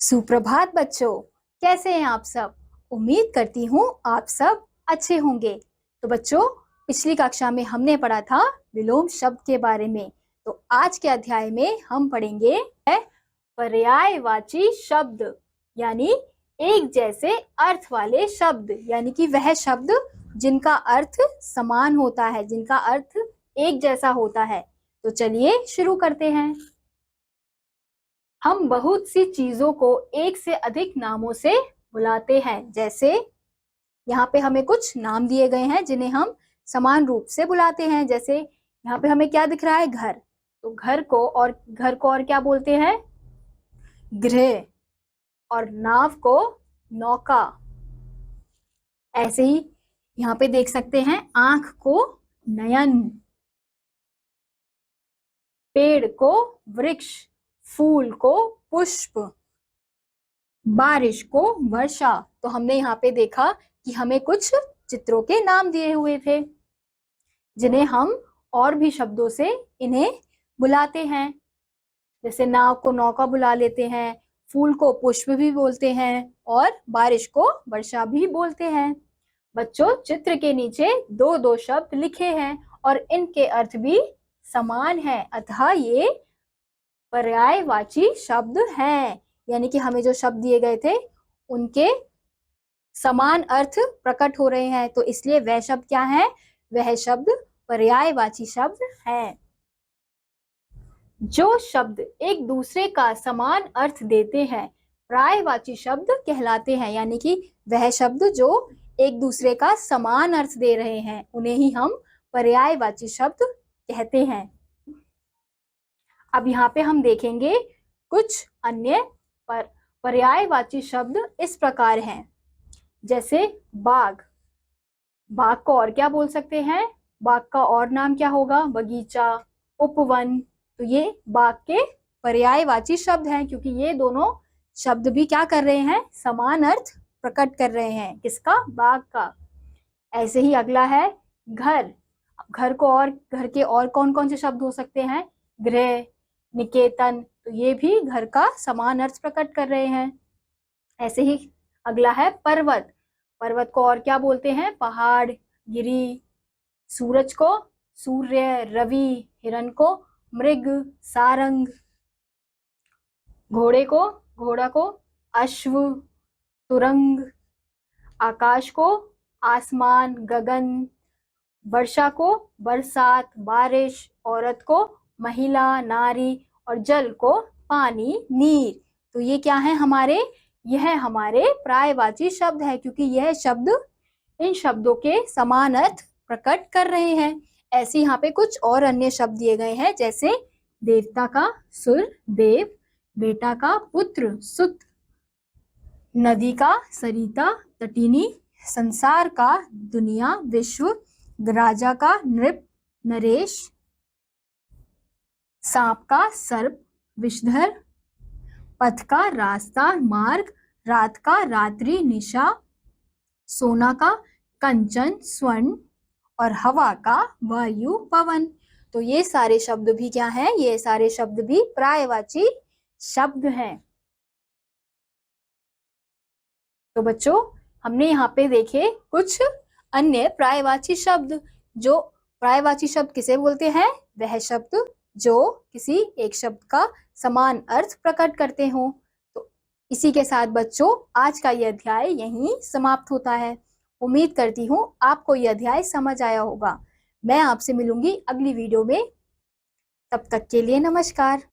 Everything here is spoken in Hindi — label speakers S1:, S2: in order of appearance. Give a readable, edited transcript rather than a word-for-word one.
S1: सुप्रभात बच्चों, कैसे हैं आप सब। उम्मीद करती हूँ आप सब अच्छे होंगे। तो बच्चों, पिछली कक्षा में हमने पढ़ा था विलोम शब्द के बारे में। तो आज के अध्याय में हम पढ़ेंगे पर्यायवाची शब्द, यानी एक जैसे अर्थ वाले शब्द, यानी कि वह शब्द जिनका अर्थ समान होता है, जिनका अर्थ एक जैसा होता है। तो चलिए शुरू करते हैं। हम बहुत सी चीजों को एक से अधिक नामों से बुलाते हैं। जैसे यहाँ पे हमें कुछ नाम दिए गए हैं जिन्हें हम समान रूप से बुलाते हैं। जैसे यहाँ पे हमें क्या दिख रहा है, घर। तो घर को और क्या बोलते हैं, गृह। और नाव को नौका। ऐसे ही यहाँ पे देख सकते हैं, आंख को नयन, पेड़ को वृक्ष, फूल को पुष्प, बारिश को वर्षा। तो हमने यहाँ पे देखा कि हमें कुछ चित्रों के नाम दिए हुए थे जिन्हें हम और भी शब्दों से इन्हें बुलाते हैं। जैसे नाव को नौका बुला लेते हैं, फूल को पुष्प भी बोलते हैं और बारिश को वर्षा भी बोलते हैं। बच्चों, चित्र के नीचे दो दो शब्द लिखे हैं और इनके अर्थ भी समान है, अतः ये पर्यायवाची शब्द हैं। यानी कि हमें जो शब्द दिए गए थे उनके समान अर्थ प्रकट हो रहे हैं, तो इसलिए वह शब्द क्या है, वह शब्द पर्यायवाची शब्द है। जो शब्द एक दूसरे का समान अर्थ देते हैं पर्यायवाची शब्द कहलाते हैं। यानी कि वह शब्द जो एक दूसरे का समान अर्थ दे रहे हैं उन्हें ही हम पर्यायवाची शब्द कहते हैं। अब यहाँ पे हम देखेंगे कुछ अन्य पर्यायवाची शब्द इस प्रकार हैं। जैसे बाग। बाग को और क्या बोल सकते हैं, बाग का और नाम क्या होगा, बगीचा, उपवन। तो ये बाग के पर्यायवाची शब्द हैं, क्योंकि ये दोनों शब्द भी क्या कर रहे हैं, समान अर्थ प्रकट कर रहे हैं। किसका, बाग का। ऐसे ही अगला है घर। घर को और घर के और कौन कौन से शब्द हो सकते हैं, गृह, निकेतन। तो ये भी घर का समान अर्थ प्रकट कर रहे हैं। ऐसे ही अगला है पर्वत। पर्वत को और क्या बोलते हैं, पहाड़, गिरी। सूरज को सूर्य, रवि। हिरण को मृग, सारंग। घोड़ा को अश्व, तुरंग। आकाश को आसमान, गगन। वर्षा को बरसात, बारिश। औरत को महिला, नारी। और जल को पानी, नीर। तो ये क्या है हमारे, यह हमारे पर्यायवाची शब्द है, क्योंकि यह शब्द इन शब्दों के समान अर्थ प्रकट कर रहे हैं। ऐसे यहाँ पे कुछ और अन्य शब्द दिए गए हैं। जैसे देवता का सुर, देव। बेटा का पुत्र, सुत। नदी का सरिता, तटिनी। संसार का दुनिया, विश्व। राजा का नृप, नरेश। सांप का सर्प, विषधर। पथ का रास्ता, मार्ग। रात का रात्रि, निशा। सोना का कंचन, स्वर्ण। और हवा का वायु, पवन। तो ये सारे शब्द भी क्या हैं, ये सारे शब्द भी पर्यायवाची शब्द हैं। तो बच्चों, हमने यहाँ पे देखे कुछ अन्य पर्यायवाची शब्द। जो पर्यायवाची शब्द किसे बोलते हैं, वह शब्द जो किसी एक शब्द का समान अर्थ प्रकट करते हो। तो इसी के साथ बच्चों, आज का यह अध्याय यहीं समाप्त होता है। उम्मीद करती हूँ आपको यह अध्याय समझ आया होगा। मैं आपसे मिलूंगी अगली वीडियो में। तब तक के लिए नमस्कार।